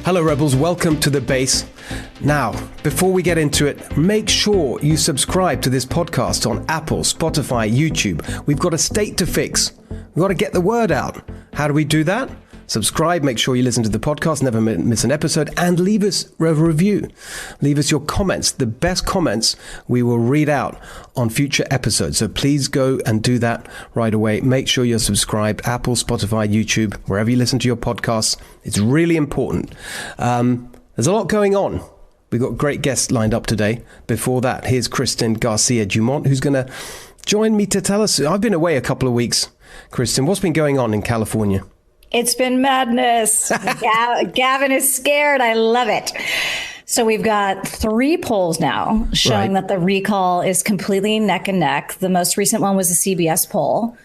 Hello, Rebels. Welcome to The Base. Now, before we get into it, make sure you subscribe to this podcast on Apple, Spotify, YouTube. We've got a state to fix. We've got to get the word out. How do we do that? Subscribe, make sure you listen to the podcast, never miss an episode, and leave us a review. Leave us your comments. The best comments we will read out on future episodes. So please go and do that right away. Make sure you're subscribed, Apple, Spotify, YouTube, wherever you listen to your podcasts. It's really important. There's a lot going on. We've got great guests lined up today. Before that, here's Kristen Garcia Dumont, who's going to join me to tell us. I've been away a couple of weeks. Kristen, what's been going on in California? It's been madness. Gavin is scared. I love it. So we've got 3 polls now showing that the recall is completely neck and neck. The most recent one was a CBS poll,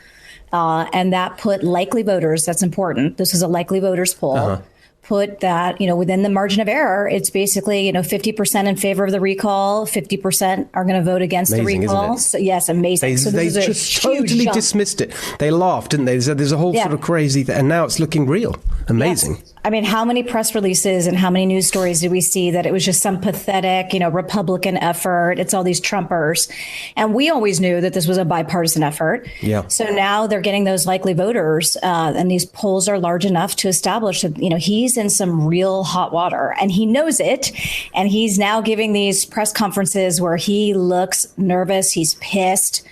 and that put likely voters, that's important. This is a likely voters poll. Put that, within the margin of error, it's basically, 50% in favor of the recall, 50% are going to vote against the recall. So, yes, amazing. They just totally dismissed it. They laughed, didn't they? There's a whole sort of crazy thing, and now it's looking real. Amazing. Yes. I mean, how many press releases and how many news stories did we see that it was just some pathetic, Republican effort? It's all these Trumpers. And we always knew that this was a bipartisan effort. Yeah. So now they're getting those likely voters, and these polls are large enough to establish that, he's in some real hot water and he knows it. And he's now giving these press conferences where he looks nervous. He's pissed.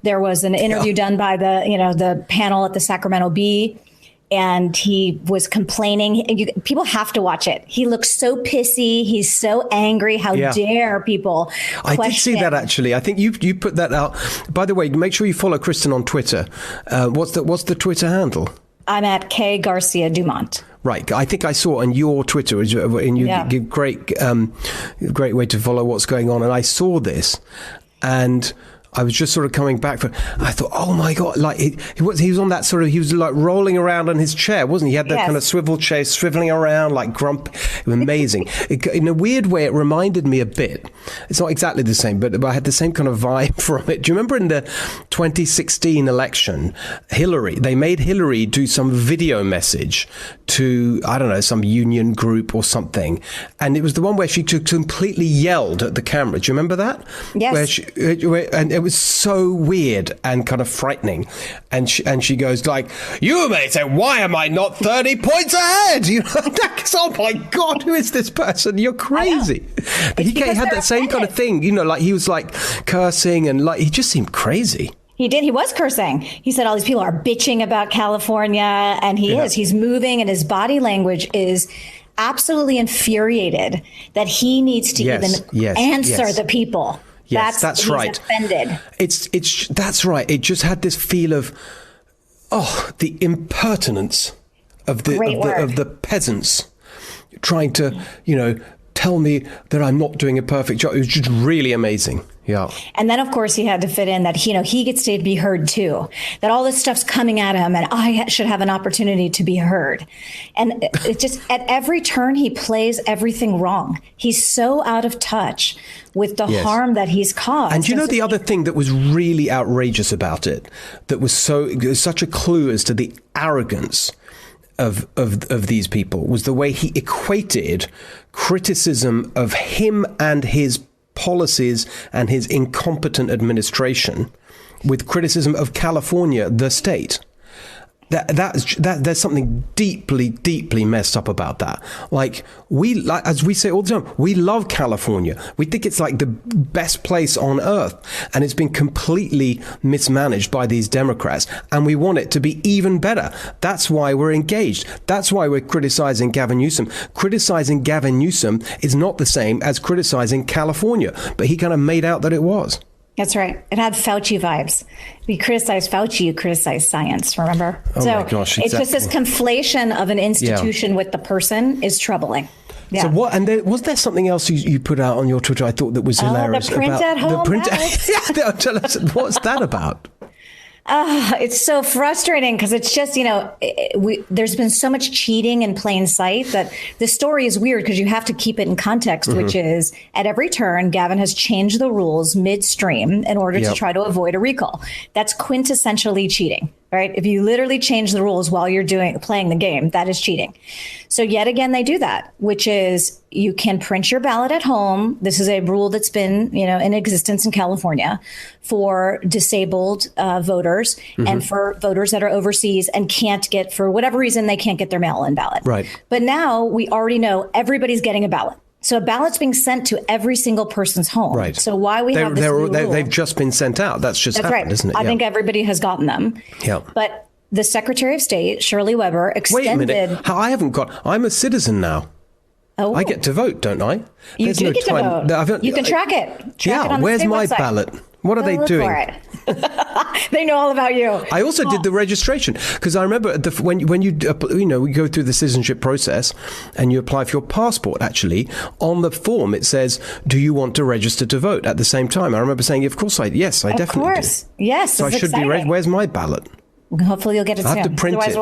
There was an interview done by the panel at the Sacramento Bee, and he was complaining. People have to watch it. He looks so pissy. He's so angry. How dare people question. I did see that, actually. I think you put that out. By the way, make sure you follow Kristen on Twitter. What's the Twitter handle? I'm at K Garcia Dumont. Right. I think I saw on your Twitter, and you give great way to follow what's going on. And I saw this, and I was just sort of coming back I thought, oh my God, like he was on that sort of, he was like rolling around on his chair, wasn't he? He had that kind of swivel chair, swiveling around like grump. It was amazing. In a weird way, it reminded me a bit. It's not exactly the same, but I had the same kind of vibe from it. Do you remember in the 2016 election, they made Hillary do some video message to, I don't know, some union group or something. And it was the one where she completely yelled at the camera. Do you remember that? Yes. And it was so weird and kind of frightening. And she goes like, you may say, why am I not 30 points ahead? Oh my God, who is this person? You're crazy. But he had that same kind of thing, like he was like cursing and like, he just seemed crazy. He did. He was cursing. He said all these people are bitching about California, and he is. He's moving, and his body language is absolutely infuriated that he needs to answer the people. Yes, that's right. Offended. That's right. It just had this feel of, the impertinence of the peasants trying to, tell me that I'm not doing a perfect job. It was just really amazing. Yeah. And then, of course, he had to fit in that, he gets to be heard, too, that all this stuff's coming at him and I should have an opportunity to be heard. And it just at every turn, he plays everything wrong. He's so out of touch with the harm that he's caused. And the other thing that was really outrageous about it, that was such a clue as to the arrogance of these people, was the way he equated criticism of him and his policies and his incompetent administration with criticism of California, the state. There's something deeply, deeply messed up about that. As we say all the time, we love California. We think it's like the best place on earth, and it's been completely mismanaged by these Democrats, and we want it to be even better. That's why we're engaged. That's why we're criticizing Gavin Newsom. Criticizing Gavin Newsom is not the same as criticizing California, but he kind of made out that it was. That's right. It had Fauci vibes. We criticize Fauci, you criticize science, remember? Oh my gosh, exactly. It's just this conflation of an institution with the person is troubling. Yeah. So what? And was there something else you put out on your Twitter I thought that was hilarious? The print at home. Tell us, what's that about? It's so frustrating because it's just, there's been so much cheating in plain sight that the story is weird because you have to keep it in context, which is at every turn, Gavin has changed the rules midstream in order to try to avoid a recall. That's quintessentially cheating. right? If you literally change the rules while you're playing the game, that is cheating. So yet again, they do that, which is you can print your ballot at home. This is a rule that's been, in existence in California for disabled voters and for voters that are overseas and can't get, for whatever reason, they can't get their mail-in ballot. Right. But now we already know everybody's getting a ballot. So a ballot's being sent to every single person's home. Right. So why we have this new rule? They've just been sent out. That's happened, right. Isn't it? I think everybody has gotten them. Yeah. But the Secretary of State, Shirley Weber, extended... Wait a minute. I'm a citizen now. Oh. I get to vote, don't I? You do get to vote. You can track it. Where's my ballot? What are they doing? They know all about you. I also did the registration because I remember when you we go through the citizenship process and you apply for your passport. Actually, on the form it says, "Do you want to register to vote?" At the same time, I remember saying, "Of course, I definitely do." Of course, yes. So I should be ready. Where's my ballot? Hopefully, you'll get it soon. I have to print it.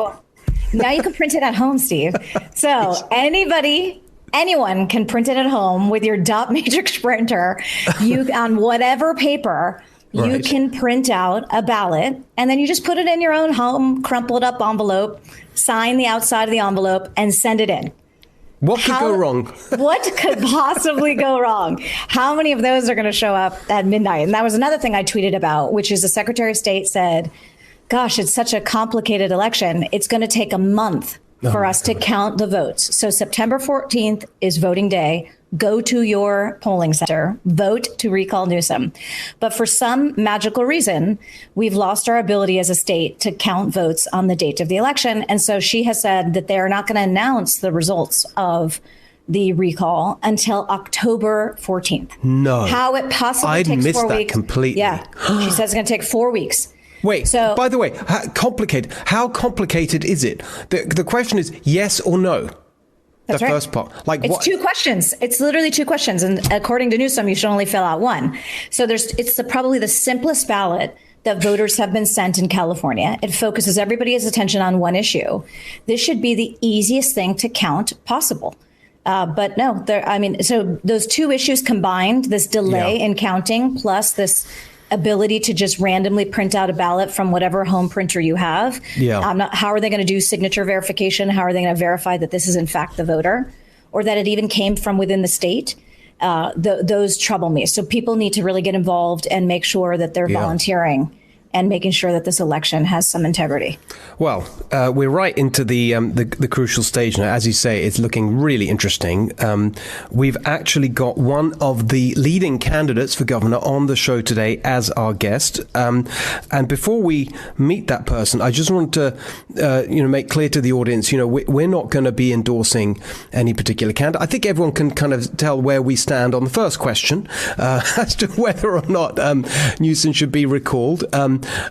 Now you can print it at home, Steve. So anyone can print it at home with your dot matrix printer. You on whatever paper. You can print out a ballot and then you just put it in your own home, crumpled up envelope, sign the outside of the envelope and send it in. What could go wrong? What could possibly go wrong? How many of those are going to show up at midnight? And that was another thing I tweeted about, which is the Secretary of State said, gosh, it's such a complicated election. It's going to take a month for us to count the votes. So September 14th is voting day. Go to your polling center, vote to recall Newsom. But for some magical reason, we've lost our ability as a state to count votes on the date of the election. And so she has said that they're not going to announce the results of the recall until October 14th. No. How it possibly takes 4 weeks. I'd missed that completely. Yeah. She says it's going to take 4 weeks. Wait, so, by the way, how complicated is it? The question is yes or no. That's the first part. It's 2 questions. It's literally 2 questions. And according to Newsom, you should only fill out 1. So it's probably the simplest ballot that voters have been sent in California. It focuses everybody's attention on one issue. This should be the easiest thing to count possible. But no, so those 2 issues combined, this delay in counting plus this ability to just randomly print out a ballot from whatever home printer you have. Yeah. How are they going to do signature verification? How are they going to verify that this is in fact the voter or that it even came from within the state? Those trouble me. So people need to really get involved and make sure that they're volunteering and making sure that this election has some integrity. Well, we're right into the crucial stage now. As you say, it's looking really interesting. We've actually got one of the leading candidates for governor on the show today as our guest. And before we meet that person, I just want to make clear to the audience, we're not going to be endorsing any particular candidate. I think everyone can kind of tell where we stand on the first question as to whether or not Newsom should be recalled.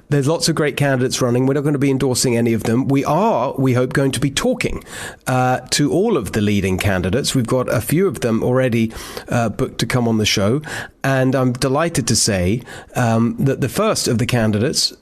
There's lots of great candidates running. We're not going to be endorsing any of them. We are, we hope, going to be talking to all of the leading candidates. We've got a few of them already booked to come on the show. And I'm delighted to say that the first of the candidates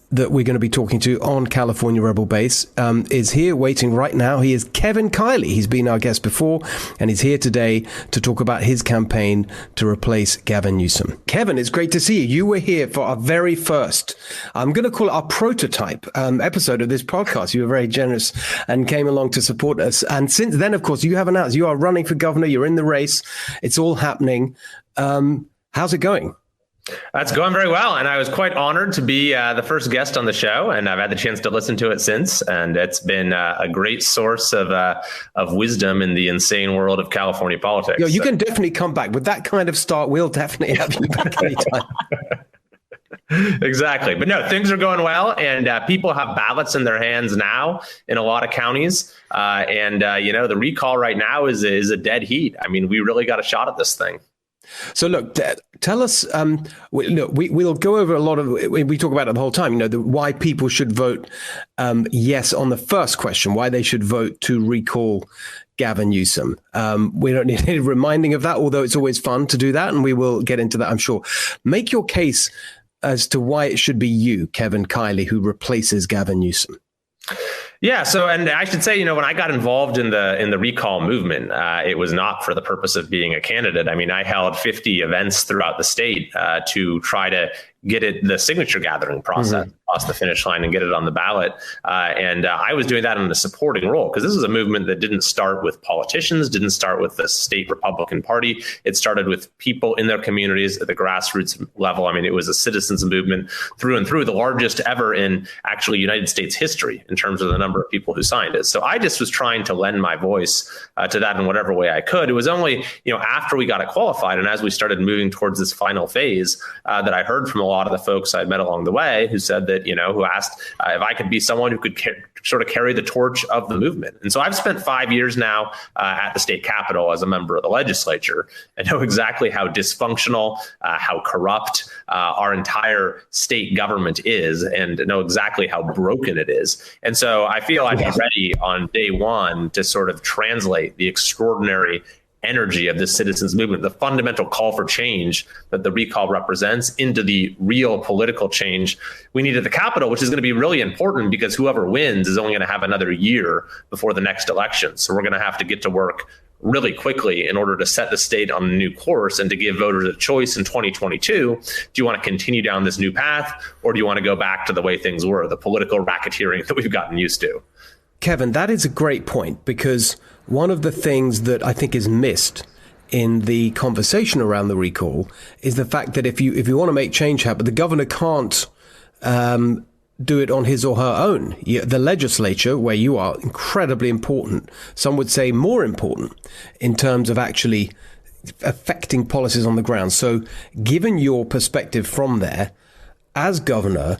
that we're going to be talking to on California Rebel Base is here waiting right now. He is Kevin Kiley. He's been our guest before, and he's here today to talk about his campaign to replace Gavin Newsom. Kevin, it's great to see you. You were here for our very first, I'm going to call it our prototype episode of this podcast. You were very generous and came along to support us. And since then, of course, you have announced you are running for governor. You're in the race. It's all happening. How's it going? It's going very well, and I was quite honored to be the first guest on the show, and I've had the chance to listen to it since, and it's been a great source of wisdom in the insane world of California politics. You can definitely come back. With that kind of start, we'll definitely have you back anytime. Exactly. But no, things are going well, and people have ballots in their hands now in a lot of counties, and the recall right now is a dead heat. I mean, we really got a shot at this thing. So look, tell us, we'll go over a lot of, we talk about it the whole time, why people should vote yes on the first question, why they should vote to recall Gavin Newsom. We don't need any reminding of that, although it's always fun to do that. And we will get into that, I'm sure. Make your case as to why it should be you, Kevin Kiley, who replaces Gavin Newsom. Yeah. So, and I should say, when I got involved in the recall movement, it was not for the purpose of being a candidate. I mean, I held 50 events throughout the state to try to get the signature gathering process across the finish line and get it on the ballot. And I was doing that in a supporting role because this is a movement that didn't start with politicians, didn't start with the state Republican Party. It started with people in their communities at the grassroots level. I mean, it was a citizens movement through and through, the largest ever in actually United States history in terms of the number of people who signed it. So I just was trying to lend my voice to that in whatever way I could. It was only, after we got it qualified and as we started moving towards this final phase that I heard from a lot of the folks I'd met along the way who said that, who asked if I could be someone who could sort of carry the torch of the movement. And so I've spent 5 years now at the state capitol as a member of the legislature and know exactly how dysfunctional, how corrupt our entire state government is and know exactly how broken it is. And so I feel I'd be ready on day one to sort of translate the extraordinary energy of the citizens movement, the fundamental call for change that the recall represents, into the real political change we need at the Capitol, which is going to be really important because whoever wins is only going to have another year before the next election. So we're going to have to get to work really quickly in order to set the state on a new course and to give voters a choice in 2022. Do you want to continue down this new path, or do you want to go back to the way things were, the political racketeering that we've gotten used to? Kevin, that is a great point, because one of the things that I think is missed in the conversation around the recall is the fact that if you want to make change happen, the governor can't do it on his or her own. The legislature, where you are, incredibly important. Some would say more important in terms of actually affecting policies on the ground. So given your perspective from there, as governor,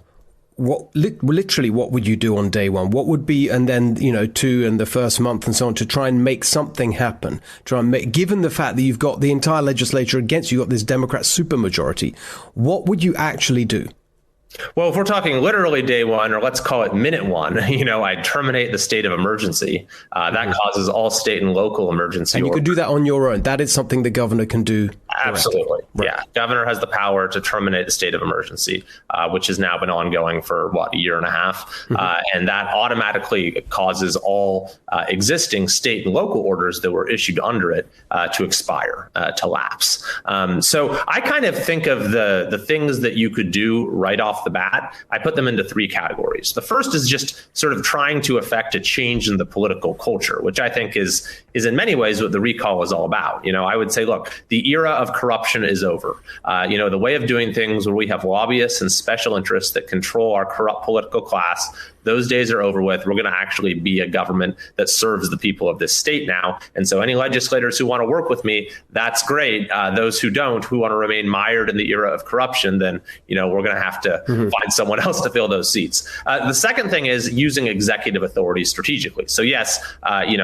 what would you do on day one? What would be, and then, 2 and the first month and so on, to try and make something happen? Given the fact that you've got the entire legislature against you, you've got this Democrat supermajority, what would you actually do? Well, if we're talking literally day one, or let's call it minute one, I'd terminate the state of emergency. That causes all state and local emergency. And you could do that on your own. That is something the governor can do. Absolutely. Right. Yeah. Governor has the power to terminate the state of emergency, which has now been ongoing for a year and a half. And that automatically causes all existing state and local orders that were issued under it to expire, to lapse. So I kind of think of the things that you could do right off the bat. I put them into 3 categories. The first is just sort of trying to affect a change in the political culture, which I think is in many ways what the recall is all about. I would say, look, the era of corruption is over. The way of doing things where we have lobbyists and special interests that control our corrupt political class, those days are over with. We're going to actually be a government that serves the people of this state now. And so any legislators who want to work with me, that's great. Those who don't, who want to remain mired in the era of corruption, then, we're going to have to find someone else to fill those seats. The second thing is using executive authority strategically. So yes,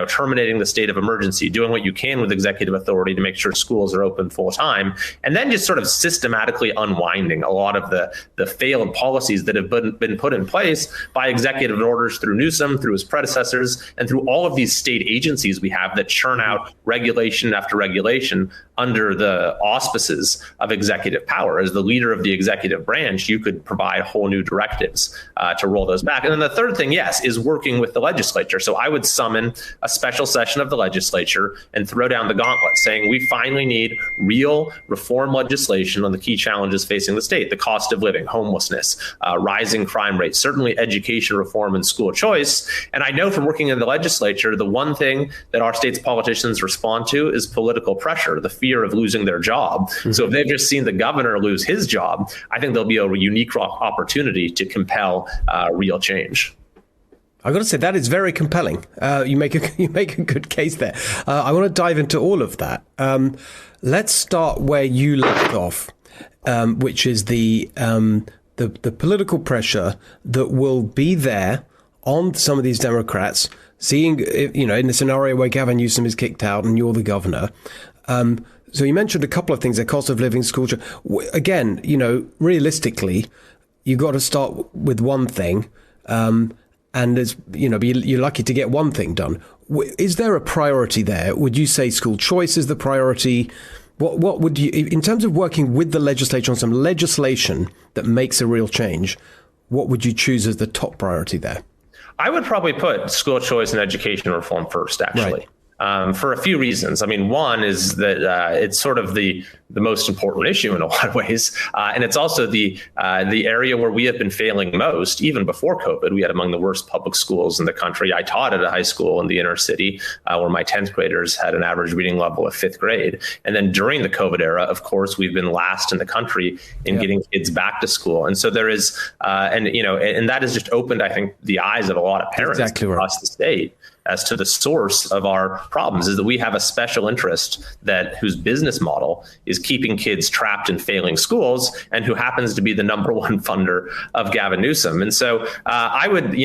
terminating the state of emergency, doing what you can with executive authority to make sure schools are open full time, and then just sort of systematically unwinding a lot of the failed policies that have been put in place by executive orders through Newsom, through his predecessors, and through all of these state agencies we have that churn out regulation after regulation under the auspices of executive power. As the leader of the executive branch, you could provide whole new directives to roll those back. And then the third thing, yes, is working with the legislature. So I would summon a special session of the legislature and throw down the gauntlet, saying we finally need real reform legislation on the key challenges facing the state: the cost of living, homelessness, rising crime rates, certainly education reform and school choice. And I know from working in the legislature, the one thing that our state's politicians respond to is political pressure, the fear of losing their job. So if they've just seen the governor lose his job, I think there'll be a unique opportunity to compel real change. I've got to say that is very compelling. You make a good case there. I want to dive into all of that. Let's start where you left off, which is the political pressure that will be there on some of these Democrats, seeing, in the scenario where Gavin Newsom is kicked out and you're the governor. So you mentioned a couple of things: the cost of living, school. Again, realistically, you got to start with one thing. And there's, you're lucky to get one thing done. Is there a priority there? Would you say school choice is the priority? What would you, in terms of working with the legislature on some legislation that makes a real change, what would you choose as the top priority there? I would probably put school choice and education reform first, actually. Right. For a few reasons. I mean, one is that it's sort of the most important issue in a lot of ways. And it's also the area where we have been failing most. Even before COVID, we had among the worst public schools in the country. I taught at a high school in the inner city where my 10th graders had an average reading level of 5th grade. And then during the COVID era, of course, we've been last in the country in getting kids back to school. And so there is, and that has just opened, I think, the eyes of a lot of parents across the state as to the source of our problems, is that we have a special interest whose business model is keeping kids trapped in failing schools, and who happens to be the number one funder of Gavin Newsom. And so I would,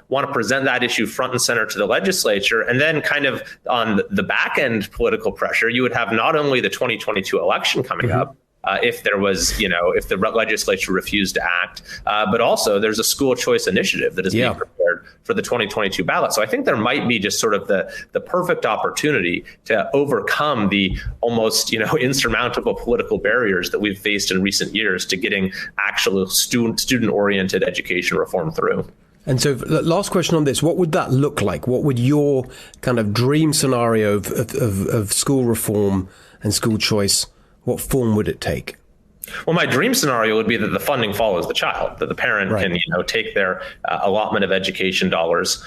want to present that issue front and center to the legislature. And then kind of on the back end political pressure, you would have not only the 2022 election coming up, if there was, if the legislature refused to act, but also there's a school choice initiative that is being prepared for the 2022 ballot. So I think there might be just sort of the perfect opportunity to overcome the almost, insurmountable political barriers that we've faced in recent years to getting actual student-oriented education reform through. And so last question on this, what would that look like? What would your kind of dream scenario of school reform and school choice, what form would it take? Well, my dream scenario would be that the funding follows the child, that the parent can, take their allotment of education dollars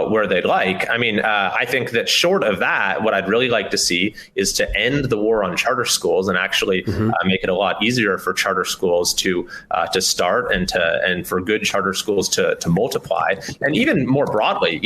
where they'd like. I mean, I think that short of that, what I'd really like to see is to end the war on charter schools and actually make it a lot easier for charter schools to start and for good charter schools to multiply. And even more broadly,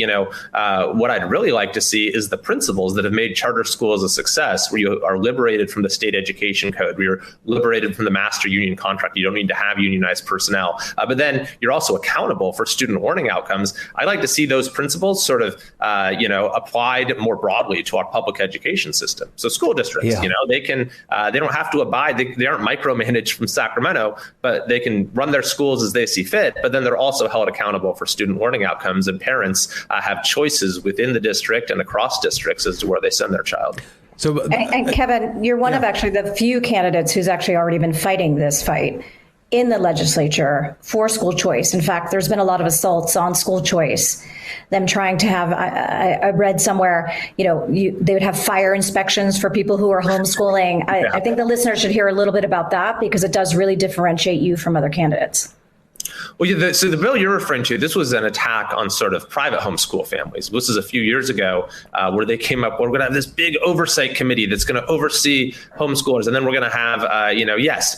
what I'd really like to see is the principles that have made charter schools a success, where you are liberated from the state education code, where you're liberated from the master union contract. You don't need to have unionized personnel, but then you're also accountable for student learning outcomes. I'd like to see those principles sort of, applied more broadly to our public education system. So school districts, they can, they don't have to abide. They aren't micromanaged from Sacramento, but they can run their schools as they see fit. But then they're also held accountable for student learning outcomes, and parents have choices within the district and across districts as to where they send their child. So, and Kevin, you're one of actually the few candidates who's actually already been fighting this fight in the legislature for school choice. In fact, there's been a lot of assaults on school choice, them trying to have, I read somewhere, they would have fire inspections for people who are homeschooling. I think the listeners should hear a little bit about that, because it does really differentiate you from other candidates. Well, so the bill you're referring to, this was an attack on sort of private homeschool families. This is a few years ago where they came up, we're going to have this big oversight committee that's going to oversee homeschoolers. And then we're going to have,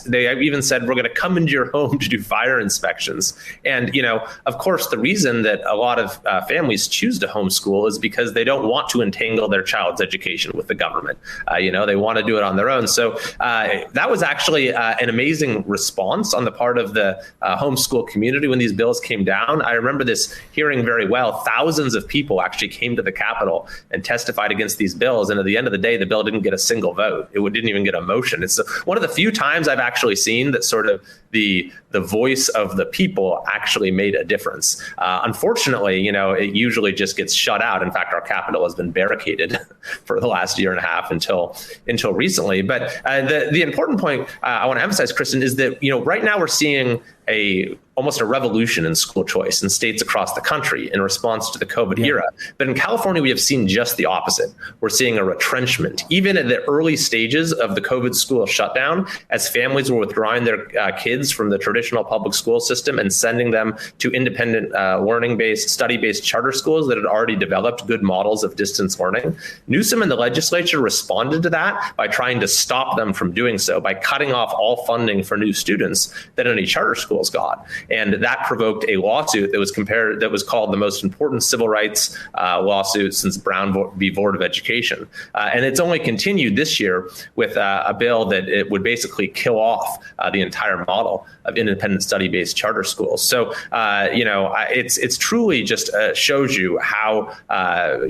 they even said we're going to come into your home to do fire inspections. And, of course, the reason that a lot of families choose to homeschool is because they don't want to entangle their child's education with the government. They want to do it on their own. So that was actually an amazing response on the part of the homeschool community when these bills came down. I remember this hearing very well. Thousands of people actually came to the Capitol and testified against these bills. And at the end of the day, the bill didn't get a single vote. It didn't even get a motion. It's one of the few times I've actually seen that sort of the voice of the people actually made a difference. Unfortunately, it usually just gets shut out. In fact, our Capitol has been barricaded for the last year and a half until recently. But the important point I want to emphasize, Kristen, is that right now we're seeing almost a revolution in school choice in states across the country in response to the COVID era. But in California, we have seen just the opposite. We're seeing a retrenchment, even at the early stages of the COVID school shutdown, as families were withdrawing their kids from the traditional public school system and sending them to independent learning-based, study-based charter schools that had already developed good models of distance learning. Newsom and the legislature responded to that by trying to stop them from doing so, by cutting off all funding for new students that any charter schools got. And that provoked a lawsuit that was called the most important civil rights lawsuit since Brown v. Board of Education. And it's only continued this year with a bill that it would basically kill off the entire model of independent study-based charter schools. So, it's truly just shows you how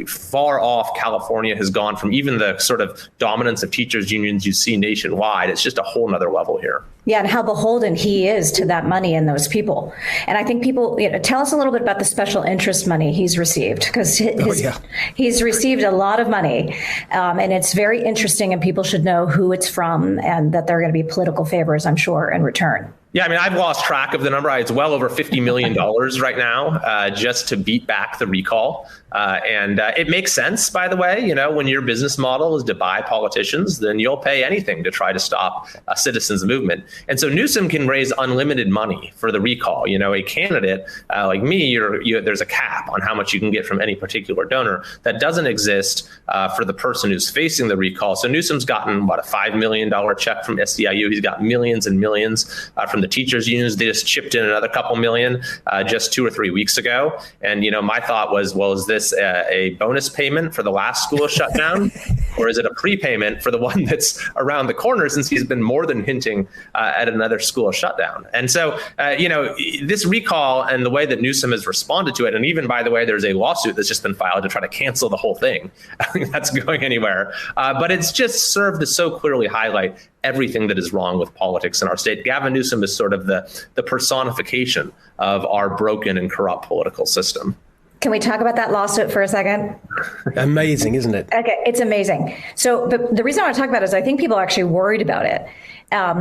far off California has gone from even the sort of dominance of teachers unions you see nationwide. It's just a whole nother level here. Yeah, and how beholden he is to that money and those people. And I think people, tell us a little bit about the special interest money he's received, because he's received a lot of money. And it's very interesting, and people should know who it's from and that there are going to be political favors, I'm sure, in return. Yeah, I mean, I've lost track of the number. It's well over $50 million right now just to beat back the recall. And it makes sense, by the way. You know, when your business model is to buy politicians, then you'll pay anything to try to stop a citizens movement. And so Newsom can raise unlimited money for the recall. You know, a candidate like me, there's a cap on how much you can get from any particular donor. That doesn't exist for the person who's facing the recall. So Newsom's gotten, a $5 million check from SEIU. He's got millions and millions from the teachers unions. They just chipped in another couple million just 2 or 3 weeks ago. And, you know, my thought was, well, is this a bonus payment for the last school shutdown, or is it a prepayment for the one that's around the corner, since he's been more than hinting at another school shutdown? And so, you know, this recall and the way that Newsom has responded to it, and even, by the way, there's a lawsuit that's just been filed to try to cancel the whole thing. I don't think that's going anywhere. But it's just served to so clearly highlight everything that is wrong with politics in our state. Gavin Newsom is sort of the personification of our broken and corrupt political system. Can we talk about that lawsuit for a second? Amazing, isn't it? Okay, it's amazing. So, but the reason I want to talk about it is I think people are actually worried about it.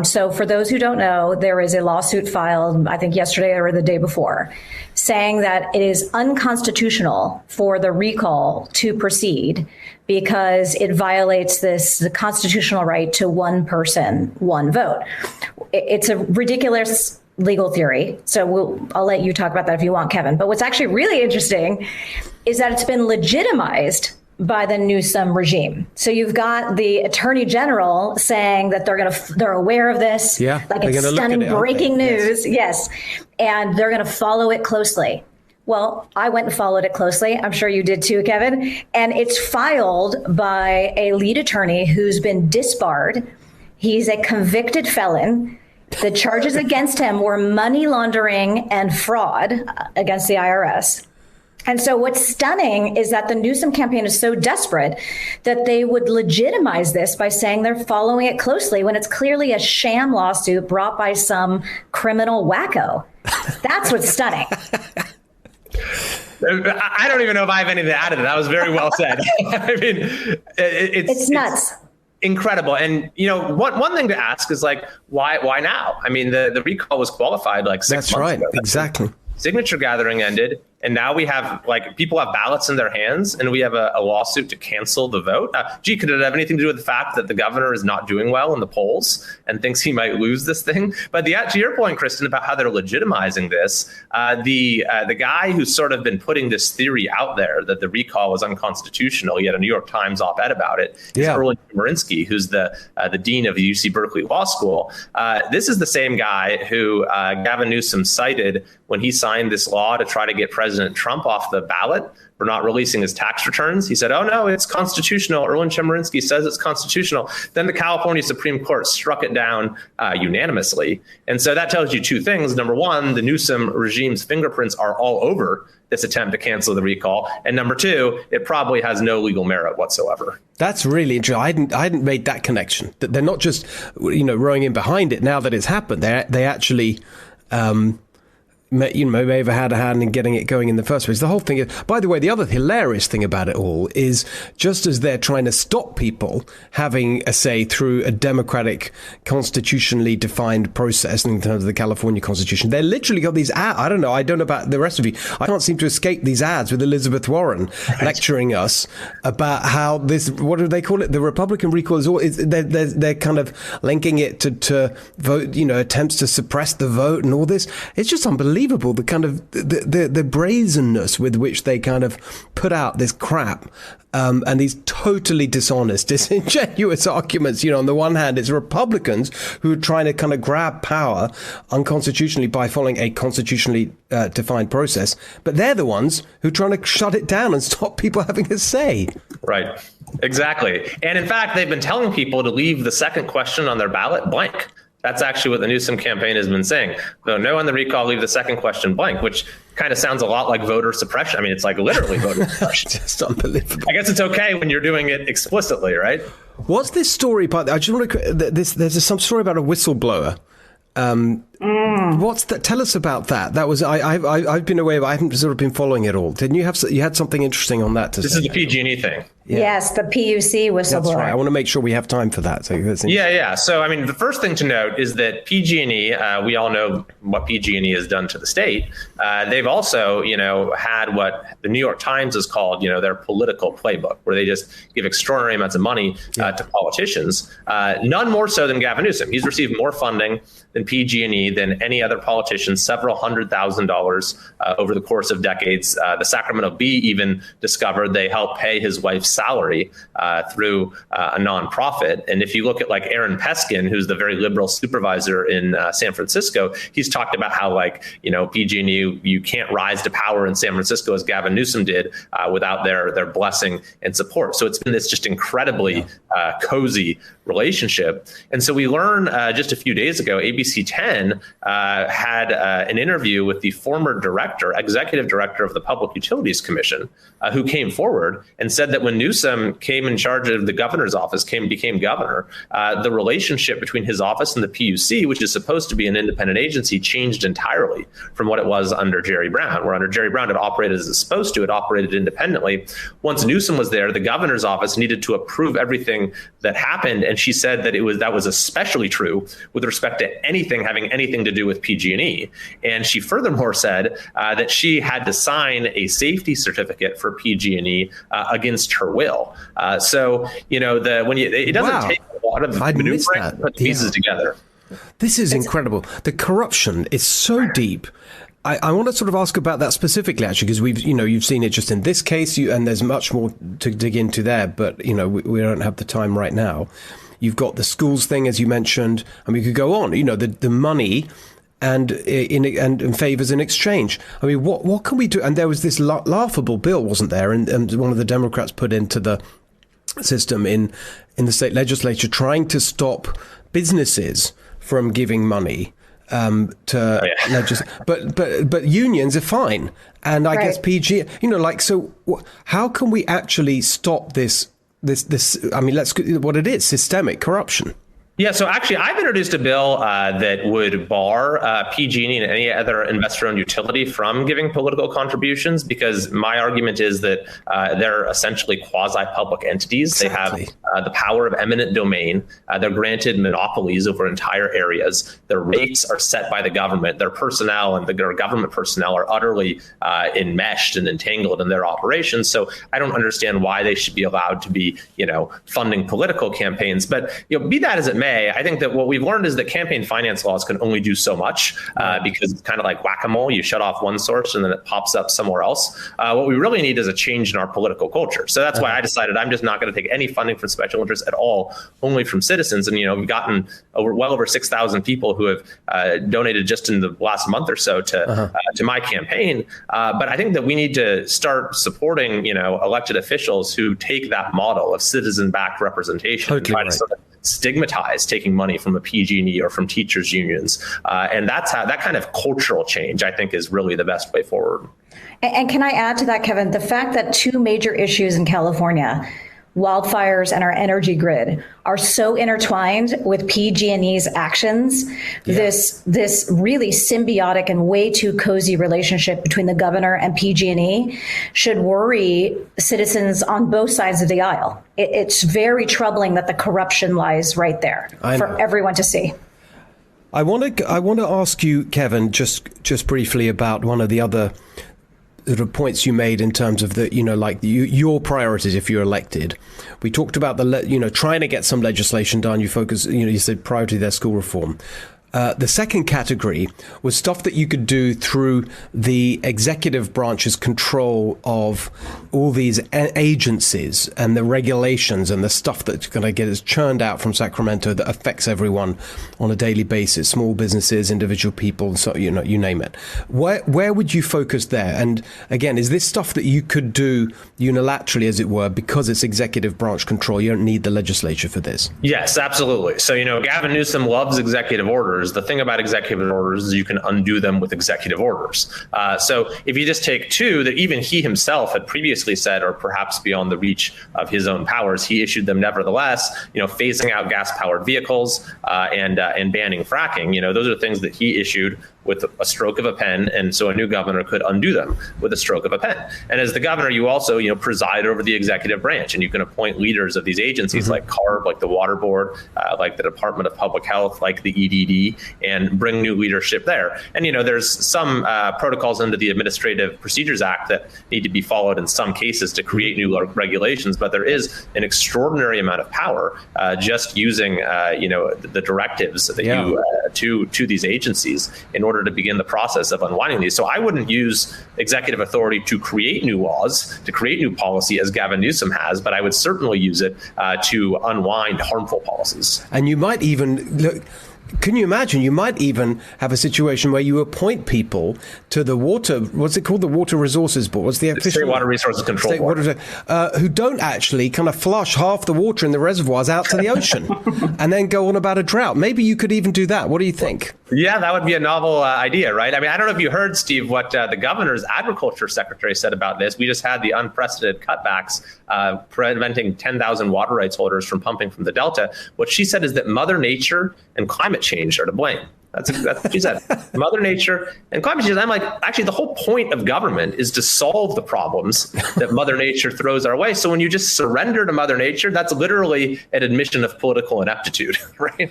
So for those who don't know, there is a lawsuit filed, I think yesterday or the day before, saying that it is unconstitutional for the recall to proceed because it violates the constitutional right to one person, one vote. It's a ridiculous legal theory. So I'll let you talk about that if you want, Kevin. But what's actually really interesting is that it's been legitimized by the Newsom regime. So you've got the attorney general saying that they're aware of this. Yeah, like it's stunning breaking news. Yes. And they're going to follow it closely. Well, I went and followed it closely. I'm sure you did too, Kevin. And it's filed by a lead attorney who's been disbarred. He's a convicted felon. The charges against him were money laundering and fraud against the IRS. And so what's stunning is that the Newsom campaign is so desperate that they would legitimize this by saying they're following it closely when it's clearly a sham lawsuit brought by some criminal wacko. That's what's stunning. I don't even know if I have anything to add to that. That was very well said. I mean, it's nuts. Incredible. And, you know, one thing to ask is, like, why now? I mean, the recall was qualified like 6 months ago. Exactly. Signature gathering ended. And now we have, like, people have ballots in their hands, and we have a lawsuit to cancel the vote. Could it have anything to do with the fact that the governor is not doing well in the polls and thinks he might lose this thing? But to your point, Kristen, about how they're legitimizing this, the guy who's sort of been putting this theory out there that the recall is unconstitutional, he had a New York Times op-ed about it, is Erwin Chemerinsky, who's the dean of the UC Berkeley Law School. This is the same guy who Gavin Newsom cited when he signed this law to try to get President Trump off the ballot for not releasing his tax returns. He said, oh, no, it's constitutional. Erwin Chemerinsky says it's constitutional. Then the California Supreme Court struck it down unanimously. And so that tells you two things. Number one, the Newsom regime's fingerprints are all over this attempt to cancel the recall. And number two, it probably has no legal merit whatsoever. That's really interesting. I hadn't made that connection. That they're not just, rowing in behind it now that it's happened. They actually may have had a hand in getting it going in the first place. The whole thing is, by the way, the other hilarious thing about it all is just as they're trying to stop people having a say through a democratic, constitutionally defined process in terms of the California Constitution, they literally got these ads. I don't know about the rest of you. I can't seem to escape these ads with Elizabeth Warren lecturing us about how this, what do they call it? The Republican recall is all, they're kind of linking it to vote, attempts to suppress the vote and all this. It's just unbelievable. The kind of the brazenness with which they kind of put out this crap and these totally dishonest, disingenuous arguments. On the one hand, it's Republicans who are trying to kind of grab power unconstitutionally by following a constitutionally defined process, but they're the ones who are trying to shut it down and stop people having a say. Right. Exactly. And in fact, they've been telling people to leave the second question on their ballot blank. That's actually what the Newsom campaign has been saying. Though no on the recall, leave the second question blank, which kind of sounds a lot like voter suppression. I mean, it's like literally voter suppression. Just unbelievable. I guess it's okay when you're doing it explicitly, right? What's this story? I just want to. There's some story about a whistleblower What's that? Tell us about that. That was I've been away, but I haven't sort of been following it all. Didn't you you had something interesting on that to say? This is the PG&E thing. Yeah. Yes, the PUC whistleblower. That's right. I want to make sure we have time for that. So yeah. So, I mean, the first thing to note is that PG&E, we all know what PG&E has done to the state. They've also, had what the New York Times has called, their political playbook, where they just give extraordinary amounts of money to politicians. None more so than Gavin Newsom. He's received more funding than PG&E than any other politician, several $100,000 over the course of decades. The Sacramento Bee even discovered they helped pay his wife's salary through a nonprofit. And if you look at like Aaron Peskin, who's the very liberal supervisor in San Francisco, he's talked about how PG&E, you can't rise to power in San Francisco as Gavin Newsom did without their blessing and support. So it's been this just incredibly cozy relationship. And so we learned just a few days ago, ABC 10 had an interview with the former executive director of the Public Utilities Commission, who came forward and said that when Newsom came in charge of the governor's office, became governor, the relationship between his office and the PUC, which is supposed to be an independent agency, changed entirely from what it was under Jerry Brown, where under Jerry Brown it operated as it's supposed to. It operated independently. Once Newsom was there, the governor's office needed to approve everything that happened. And she said that that was especially true with respect to anything having anything to do with PG&E. And she furthermore said that she had to sign a safety certificate for PG&E against her will. So it doesn't take a lot of maneuvering to put the pieces together. This is incredible. The corruption is so deep. I want to sort of ask about that specifically, actually, because you've seen it just in this case, and there's much more to dig into there, but we don't have the time right now. You've got the schools thing, as you mentioned, and we could go on. The money and favors in exchange. I mean, what can we do? And there was this laughable bill, wasn't there? And one of the Democrats put into the system in the state legislature, trying to stop businesses from giving money but unions are fine, and I guess PG, so how can we actually stop this? I mean, what it is, systemic corruption. Yeah, so actually, I've introduced a bill that would bar PG&E and any other investor-owned utility from giving political contributions, because my argument is that they're essentially quasi-public entities. Exactly. They have the power of eminent domain. They're granted monopolies over entire areas. Their rates are set by the government. Their personnel and their government personnel are utterly enmeshed and entangled in their operations. So I don't understand why they should be allowed to be, funding political campaigns. But be that as it may, I think that what we've learned is that campaign finance laws can only do so much because it's kind of like whack-a-mole. You shut off one source and then it pops up somewhere else. What we really need is a change in our political culture. So that's why I decided I'm just not going to take any funding from special interests at all, only from citizens. And, we've gotten well over 6,000 people who have donated just in the last month or so to my campaign. But I think that we need to start supporting, elected officials who take that model of citizen-backed representation and try to sort of stigmatize taking money from a PG&E or from teachers unions. And that's how that kind of cultural change, I think, is really the best way forward. And can I add to that, Kevin, the fact that two major issues in California, wildfires and our energy grid, are so intertwined with PG&E's actions. This really symbiotic and way too cozy relationship between the governor and PG&E should worry citizens on both sides of the aisle. It's very troubling that the corruption lies right there for everyone to see. I want to ask you, Kevin, just briefly about one of the other sort of points you made in terms of your priorities if you're elected. We talked about trying to get some legislation done. You focus, you said priority their school reform. The second category was stuff that you could do through the executive branch's control of all these agencies and the regulations and the stuff that's going to get us churned out from Sacramento that affects everyone on a daily basis, small businesses, individual people, so you name it. Where would you focus there? And again, is this stuff that you could do unilaterally, as it were, because it's executive branch control? You don't need the legislature for this. Yes, absolutely. So, Gavin Newsom loves executive orders. orders, the thing about executive orders is you can undo them with executive orders. So if you just take two that even he himself had previously said are perhaps beyond the reach of his own powers, he issued them nevertheless, phasing out gas-powered vehicles and banning fracking. Those are things that he issued with a stroke of a pen, and so a new governor could undo them with a stroke of a pen. And as the governor, you also, preside over the executive branch, and you can appoint leaders of these agencies like CARB, like the Water Board, like the Department of Public Health, like the EDD, and bring new leadership there. And, there's some protocols under the Administrative Procedures Act that need to be followed in some cases to create new regulations, but there is an extraordinary amount of power just using, the directives that to these agencies in order to begin the process of unwinding these. So I wouldn't use executive authority to create new laws, to create new policy as Gavin Newsom has, but I would certainly use it to unwind harmful policies. And you might even look. Can you imagine? You might even have a situation where you appoint people to the water, what's it called? The Water Resources Board. What's the official? State Water Resources Control Board. Who don't actually kind of flush half the water in the reservoirs out to the ocean and then go on about a drought. Maybe you could even do that. What do you think? Yeah, that would be a novel idea, right? I mean, I don't know if you heard, Steve, what the governor's agriculture secretary said about this. We just had the unprecedented cutbacks preventing 10,000 water rights holders from pumping from the Delta. What she said is that Mother Nature and climate change are to blame. That's what she said. Mother Nature and climate change. I'm like, actually, the whole point of government is to solve the problems that Mother Nature throws our way. So when you just surrender to Mother Nature, that's literally an admission of political ineptitude, right?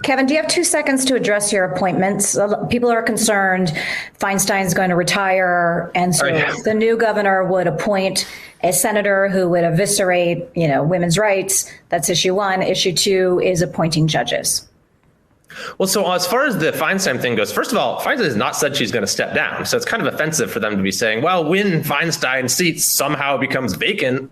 Kevin, do you have 2 seconds to address your appointments? People are concerned Feinstein's going to retire, and so the new governor would appoint a senator who would eviscerate, women's rights. That's issue one. Issue two is appointing judges. Well, so as far as the Feinstein thing goes, first of all, Feinstein has not said she's going to step down. So it's kind of offensive for them to be saying, well, when Feinstein's seat somehow becomes vacant,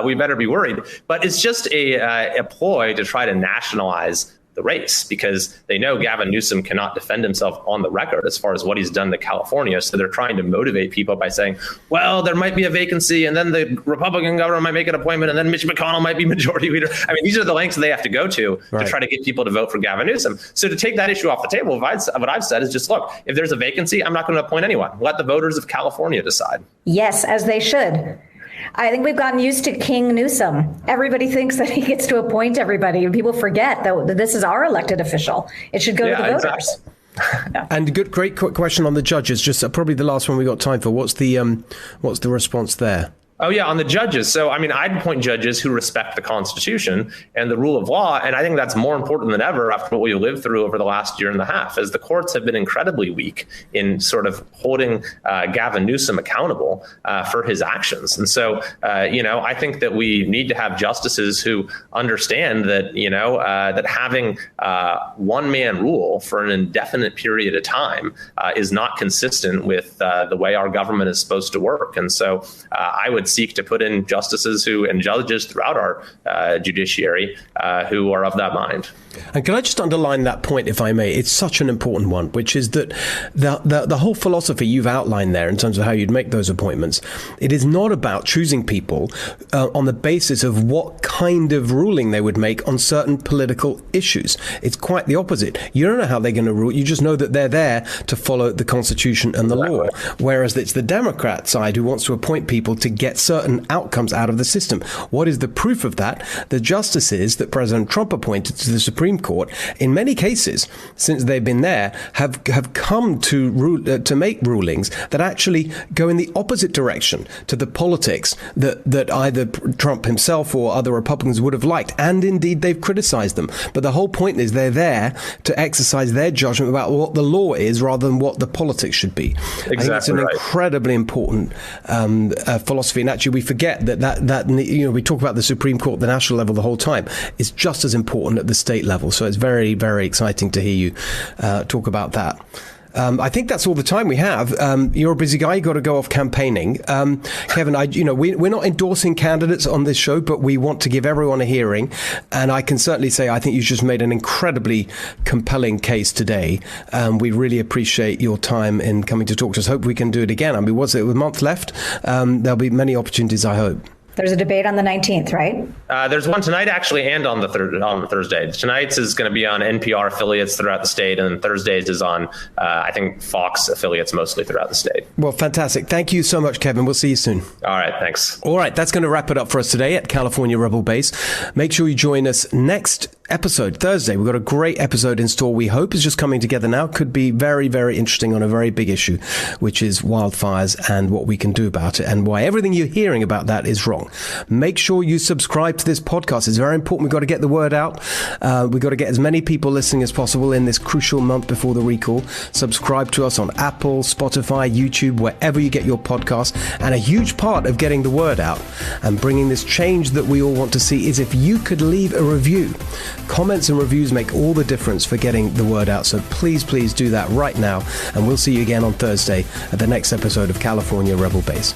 we better be worried. But it's just a ploy to try to nationalize the race, because they know Gavin Newsom cannot defend himself on the record as far as what he's done to California. So they're trying to motivate people by saying, well, there might be a vacancy and then the Republican governor might make an appointment and then Mitch McConnell might be majority leader. I mean, these are the lengths they have to go to try to get people to vote for Gavin Newsom. So to take that issue off the table, what I've said is just, look, if there's a vacancy, I'm not going to appoint anyone. Let the voters of California decide. Yes, as they should. I think we've gotten used to King Newsom. Everybody thinks that he gets to appoint everybody. People forget that this is our elected official. It should go to the voters. Exactly. And great quick question on the judges. Just probably the last one we got time for. What's the response there? Oh, yeah, on the judges. So, I mean, I'd appoint judges who respect the Constitution and the rule of law. And I think that's more important than ever after what we lived through over the last year and a half, as the courts have been incredibly weak in sort of holding Gavin Newsom accountable for his actions. And so, I think that we need to have justices who understand that, that having one man rule for an indefinite period of time is not consistent with the way our government is supposed to work. And so I would seek to put in justices and judges throughout our judiciary who are of that mind. And can I just underline that point, if I may? It's such an important one, which is that the whole philosophy you've outlined there in terms of how you'd make those appointments, it is not about choosing people on the basis of what kind of ruling they would make on certain political issues. It's quite the opposite. You don't know how they're going to rule. You just know that they're there to follow the Constitution and the law, whereas it's the Democrat side who wants to appoint people to get certain outcomes out of the system. What is the proof of that? The justices that President Trump appointed to the Supreme Court, in many cases, since they've been there, have come to make rulings that actually go in the opposite direction to the politics that either Trump himself or other Republicans would have liked. And indeed, they've criticized them. But the whole point is they're there to exercise their judgment about what the law is rather than what the politics should be. Exactly. I think it's an incredibly important philosophy. And actually, we forget that we talk about the Supreme Court, the national level, the whole time. It's just as important at the state level. So it's very, very exciting to hear you talk about that. I think that's all the time we have. You're a busy guy. You got to go off campaigning. Kevin, we're not endorsing candidates on this show, but we want to give everyone a hearing. And I can certainly say I think you just made an incredibly compelling case today. We really appreciate your time in coming to talk to us. Hope we can do it again. I mean, with a month left? There'll be many opportunities, I hope. There's a debate on the 19th, right? There's one tonight, actually, and on the Thursday. Tonight's is going to be on NPR affiliates throughout the state, and Thursday's is on, I think, Fox affiliates mostly throughout the state. Well, fantastic. Thank you so much, Kevin. We'll see you soon. All right, thanks. All right, that's going to wrap it up for us today at California Rebel Base. Make sure you join us next episode, Thursday. We've got a great episode in store. We hope is just coming together now. Could be very, very interesting on a very big issue, which is wildfires and what we can do about it and why everything you're hearing about that is wrong. Make sure you subscribe to this podcast. It's very important. We've got to get the word out. We've got to get as many people listening as possible in this crucial month before the recall. Subscribe to us on Apple, Spotify, YouTube, wherever you get your podcasts. And a huge part of getting the word out and bringing this change that we all want to see is if you could leave a review. Comments and reviews make all the difference for getting the word out. So please do that right now. And we'll see you again on Thursday at the next episode of California Rebel Base.